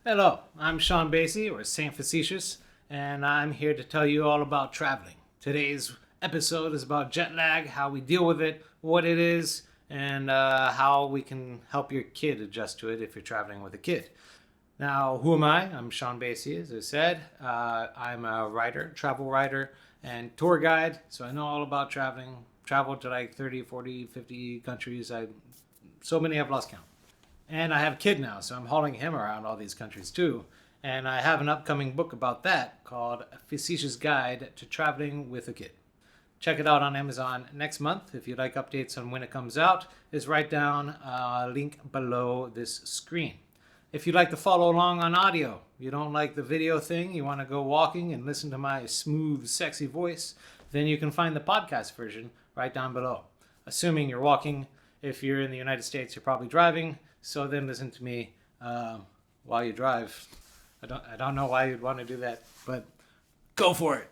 Hello, I'm Sean Basie, or Saint Facetious, and I'm here to tell you all about traveling. Today's episode is about jet lag, how we deal with it, what it is, and how we can help your kid adjust to it if you're traveling with a kid. Now, who am I? I'm Sean Basie, as I said. I'm a writer, travel writer, and tour guide, so I know all about traveling. Traveled to like 30, 40, 50 countries. So many I've lost count. And I have a kid now, so I'm hauling him around all these countries too. And I have an upcoming book about that called A Facetious Guide to Traveling with a Kid. Check it out on Amazon next month. If you'd like updates on when it comes out, is right down link below this screen. If you'd like to follow along on audio, you don't like the video thing, you want to go walking and listen to my smooth, sexy voice, then you can find the podcast version right down below. Assuming you're walking, if you're in the United States, you're probably driving. So then listen to me while you drive. I don't know why you'd want to do that, but go for it.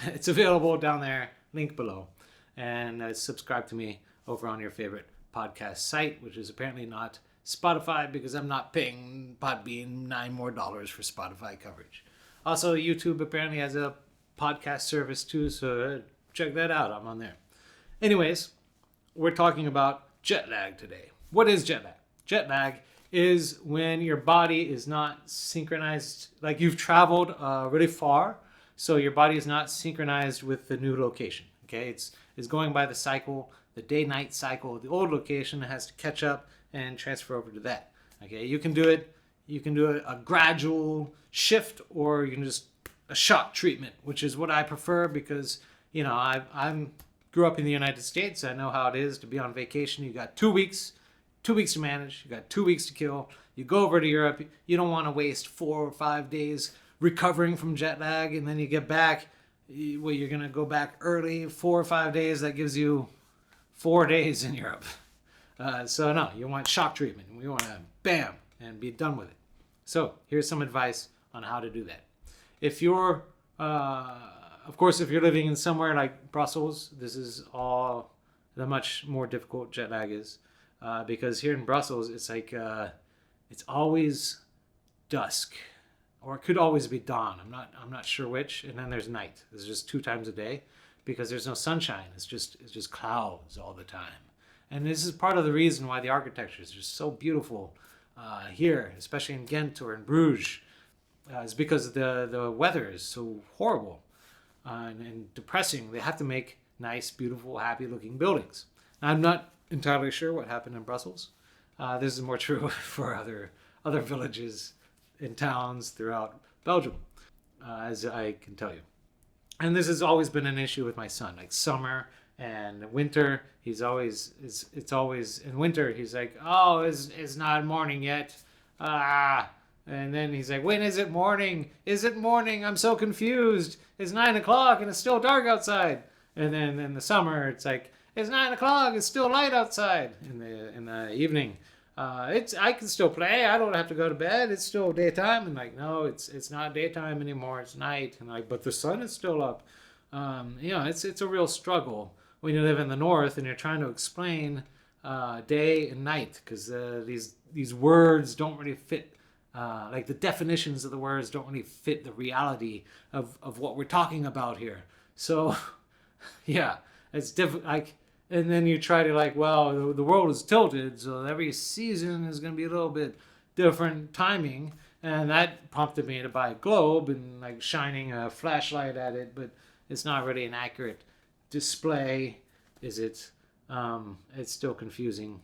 It's available down there, link below. And subscribe to me over on your favorite podcast site, which is apparently not Spotify because I'm not paying Podbean $9 more for Spotify coverage. Also, YouTube apparently has a podcast service too, so check that out. I'm on there. Anyways, we're talking about jet lag today. What is jet lag? Jet lag is when your body is not synchronized, like you've traveled really far, so your body is not synchronized with the new location. Okay, it's going by the cycle, the day-night cycle. The old location has to catch up and transfer over to that. Okay, you can do it. You can do a gradual shift, or you can just a shock treatment, which is what I prefer because I'm grew up in the United States. I know how it is to be on vacation. You got 2 weeks. 2 weeks to manage, you got 2 weeks to kill. You go over to Europe, you don't want to waste 4 or 5 days recovering from jet lag, and then you get back, you're going to go back early, 4 or 5 days, that gives you 4 days in Europe. So no, you want shock treatment. We want to bam, and be done with it. So here's some advice on how to do that. If you're, of course, if you're living in somewhere like Brussels, this is all the much more difficult jet lag is. Because here in Brussels, it's like it's always dusk, or it could always be dawn. I'm not sure which. And then there's night. There's just 2 times a day because there's no sunshine. It's just clouds all the time. And this is part of the reason why the architecture is just so beautiful here, especially in Ghent or in Bruges, is because the weather is so horrible and depressing. They have to make nice, beautiful, happy-looking buildings. I'm not entirely sure what happened in Brussels. This is more true for other villages and towns throughout Belgium, as I can tell you. And this has always been an issue with my son. Like summer and winter, it's always in winter. He's like, oh, it's not morning yet. And then he's like, when is it morning? Is it morning? I'm so confused. It's 9 o'clock and it's still dark outside. And then in the summer, it's like, it's 9 o'clock. It's still light outside in the evening. I can still play. I don't have to go to bed. It's still daytime. And like, no, it's not daytime anymore. It's night. And like, but the sun is still up. It's a real struggle when you live in the north and you're trying to explain day and night because these words don't really fit. Like the definitions of the words don't really fit the reality of what we're talking about here. So, yeah, it's difficult. And then you try to the world is tilted, so every season is going to be a little bit different timing. And that prompted me to buy a globe and shining a flashlight at it, but it's not really an accurate display, is it? It's still confusing.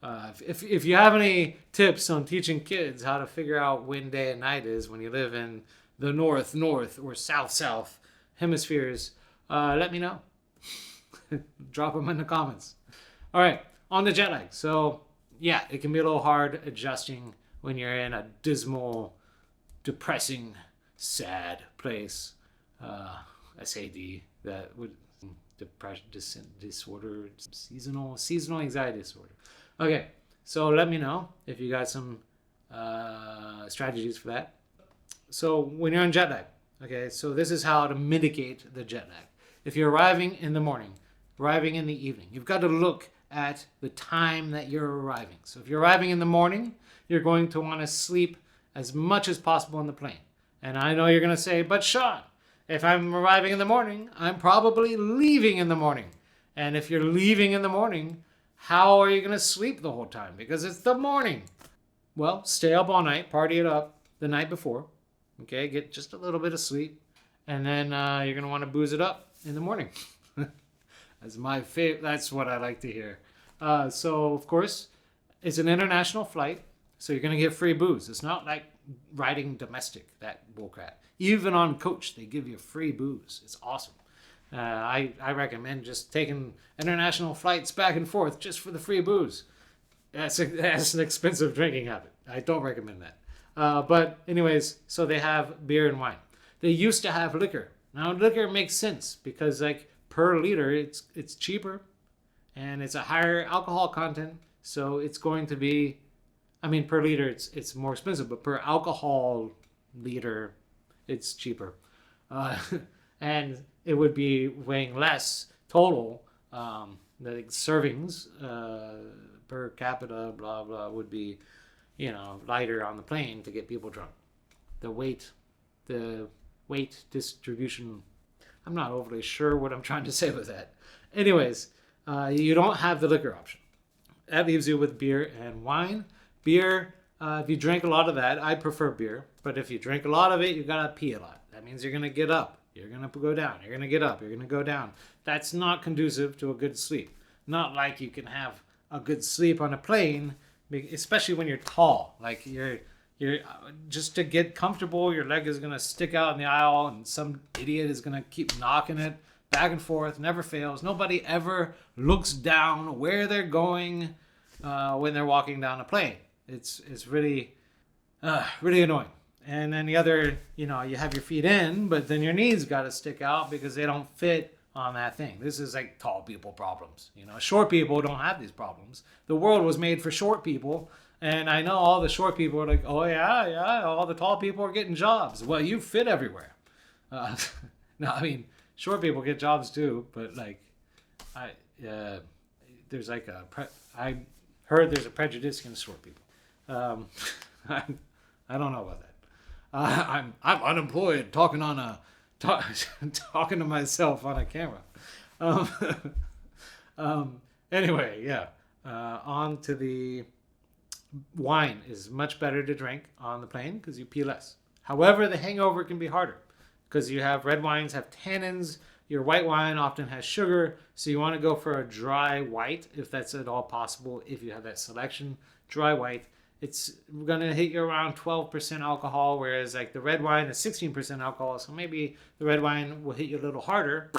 If you have any tips on teaching kids how to figure out when day and night is when you live in the north or south hemispheres, let me know. Drop them in the comments. All right, on the jet lag. So yeah, it can be a little hard adjusting when you're in a dismal, depressing, sad place. SAD, that would depression disorder, seasonal anxiety disorder. Okay, so let me know if you got some strategies for that. So when you're on jet lag, okay, so this is how to mitigate the jet lag. If you're arriving in the morning, arriving in the evening, you've got to look at the time that you're arriving. So if you're arriving in the morning, you're going to want to sleep as much as possible on the plane. And I know you're going to say, but Sean, if I'm arriving in the morning, I'm probably leaving in the morning. And if you're leaving in the morning, how are you going to sleep the whole time? Because it's the morning. Well, stay up all night, party it up the night before. Okay, get just a little bit of sleep. And then you're going to want to booze it up in the morning. That's my favorite. That's what I like to hear. So, of course, it's an international flight. So you're going to get free booze. It's not like riding domestic, that bullcrap. Even on coach, they give you free booze. It's awesome. I recommend just taking international flights back and forth just for the free booze. That's an expensive drinking habit. I don't recommend that. But anyways, so they have beer and wine. They used to have liquor. Now liquor makes sense because like per liter, it's cheaper and it's a higher alcohol content. So it's going to be, I mean, per liter, it's more expensive, but per alcohol liter, it's cheaper. And it would be weighing less total. The servings per capita, blah, blah, would be, lighter on the plane to get people drunk. The weight distribution, I'm not overly sure what I'm trying to say with that. Anyways, you don't have the liquor option. That leaves you with beer and wine. Beer, if you drink a lot of that, I prefer beer. But if you drink a lot of it, you got to pee a lot. That means you're going to get up. You're going to go down. You're going to get up. You're going to go down. That's not conducive to a good sleep. Not like you can have a good sleep on a plane, especially when you're tall. Like you're just to get comfortable, your leg is going to stick out in the aisle and some idiot is going to keep knocking it back and forth. Never fails. Nobody ever looks down where they're going when they're walking down a plane. It's really annoying. And then the other, you have your feet in, but then your knees got to stick out because they don't fit on that thing. This is like tall people problems. Short people don't have these problems. The world was made for short people. And I know all the short people are like, oh yeah, all the tall people are getting jobs. Well, you fit everywhere. No, I mean, short people get jobs too, but like, there's like I heard there's a prejudice against short people. I don't know about that. I'm unemployed talking talking to myself on a camera. Anyway, yeah. On to the wine is much better to drink on the plane because you pee less. However, the hangover can be harder because you have red wines have tannins. Your white wine often has sugar, so you want to go for a dry white if that's at all possible. If you have that selection, dry white. It's going to hit you around 12% alcohol, whereas like the red wine is 16% alcohol. So maybe the red wine will hit you a little harder,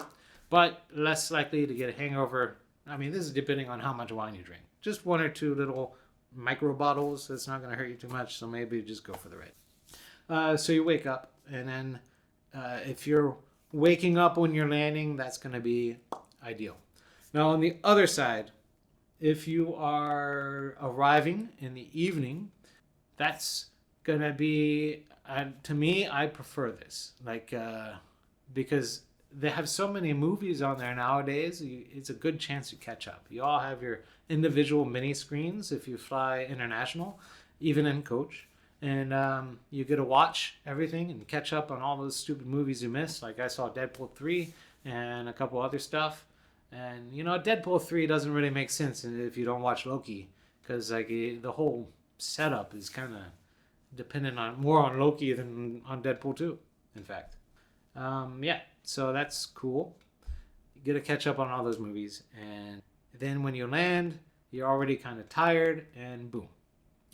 but less likely to get a hangover. I mean, this is depending on how much wine you drink. Just one or two little micro bottles. That's not going to hurt you too much. So maybe just go for the red. So you wake up, and then if you're waking up when you're landing, that's going to be ideal. Now on the other side, if you are arriving in the evening, that's going to be, to me, I prefer this. Because they have so many movies on there nowadays, it's a good chance to catch up. You all have your individual mini screens if you fly international, even in coach. And you get to watch everything and catch up on all those stupid movies you missed. Like I saw Deadpool 3 and a couple other stuff. And, Deadpool 3 doesn't really make sense if you don't watch Loki. Because the whole setup is kind of dependent more on Loki than on Deadpool 2, in fact. So that's cool. You get to catch up on all those movies. And then when you land, you're already kind of tired, and boom.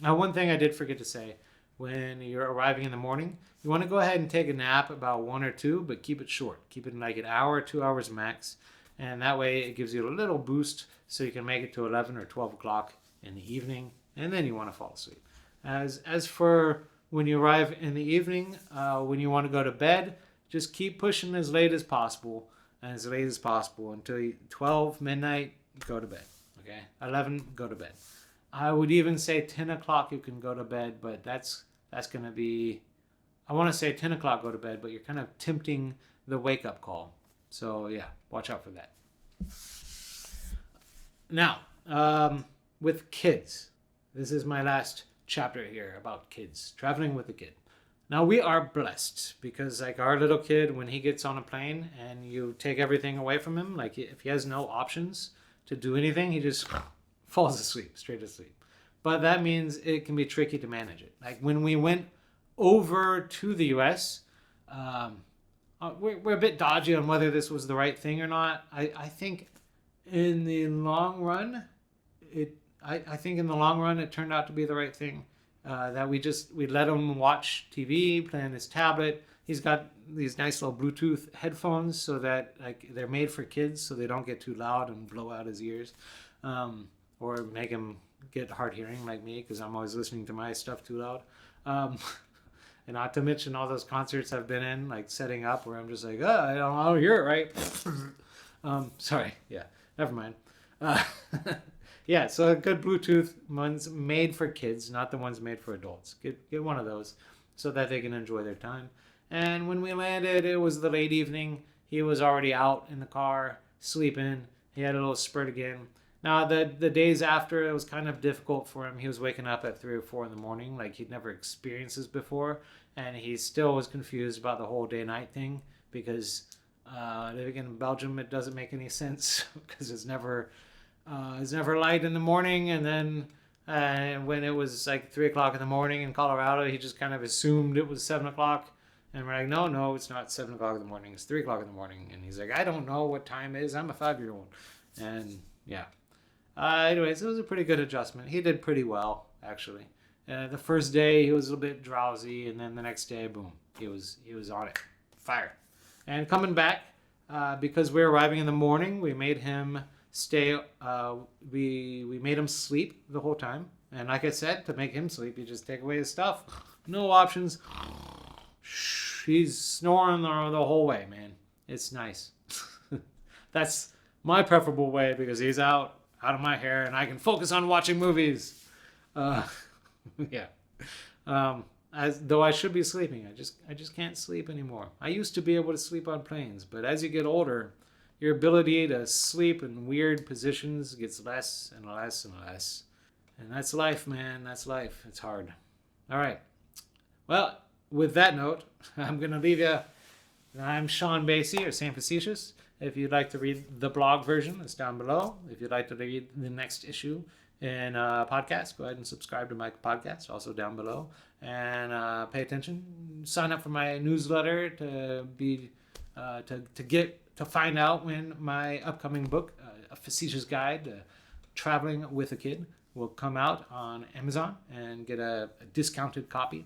Now, one thing I did forget to say. When you're arriving in the morning, you want to go ahead and take a nap about 1 or 2, but keep it short. Keep it in like an hour, 2 hours max. And that way it gives you a little boost so you can make it to 11 or 12 o'clock in the evening. And then you want to fall asleep. As for when you arrive in the evening, when you want to go to bed, just keep pushing as late as possible. And as late as possible until 12, midnight, go to bed. Okay? 11, go to bed. I would even say 10 o'clock you can go to bed, but that's going to be, I want to say 10 o'clock go to bed, but you're kind of tempting the wake-up call. So, yeah, watch out for that. Now, with kids, this is my last chapter here about kids, traveling with a kid. Now we are blessed because like our little kid, when he gets on a plane and you take everything away from him, like if he has no options to do anything, he just falls asleep, straight asleep. But that means it can be tricky to manage it. Like when we went over to the US, we're a bit dodgy on whether this was the right thing or not. I think in the long run, I think in the long run it turned out to be the right thing. That we let him watch TV, play on his tablet. He's got these nice little Bluetooth headphones so that like they're made for kids, so they don't get too loud and blow out his ears, or make him get hard hearing like me because I'm always listening to my stuff too loud. And not to mention all those concerts I've been in, like setting up where I'm just like, oh, I don't hear it right. Sorry, yeah, never mind. Yeah, so a good Bluetooth one's made for kids, not the ones made for adults. Get one of those so that they can enjoy their time. And when we landed, it was the late evening. He was already out in the car, sleeping. He had a little spurt again. Now, the days after, it was kind of difficult for him. He was waking up at 3 or 4 in the morning, like he'd never experienced this before. And he still was confused about the whole day-night thing because living in Belgium, it doesn't make any sense because it's never light in the morning, and then when it was like 3 o'clock in the morning in Colorado, he just kind of assumed it was 7 o'clock, and we're like, no, it's not 7 o'clock in the morning, it's 3 o'clock in the morning, and he's like, I don't know what time it is, I'm a 5-year-old, and yeah. Anyways, it was a pretty good adjustment. He did pretty well, actually. The first day he was a little bit drowsy, and then the next day, boom, he was on it, fire. And coming back, because we're arriving in the morning, we made him stay. We made him sleep the whole time, and like I said, to make him sleep, you just take away his stuff. No options. He's snoring the whole way, man. It's nice. That's my preferable way because he's out of my hair, and I can focus on watching movies. Yeah. Though I should be sleeping, I just can't sleep anymore. I used to be able to sleep on planes, but as you get older, your ability to sleep in weird positions gets less and less and less. And that's life, man. That's life. It's hard. All right. Well, with that note, I'm going to leave you. I'm Sean Basie, or Sam Facetious. If you'd like to read the blog version, it's down below. If you'd like to read the next issue in a podcast, go ahead and subscribe to my podcast, also down below. And pay attention. Sign up for my newsletter to find out when my upcoming book, A Facetious Guide to Traveling with a Kid, will come out on Amazon, and get a discounted copy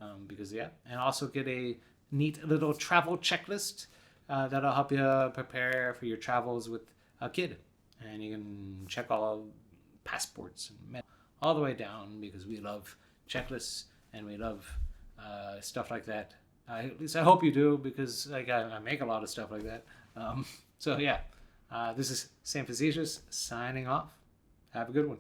and also get a neat little travel checklist that'll help you prepare for your travels with a kid. And you can check all passports and all the way down because we love checklists and we love stuff like that. At least I hope you do, because like I make a lot of stuff like that. So yeah, this is Sam Facetious signing off. Have a good one.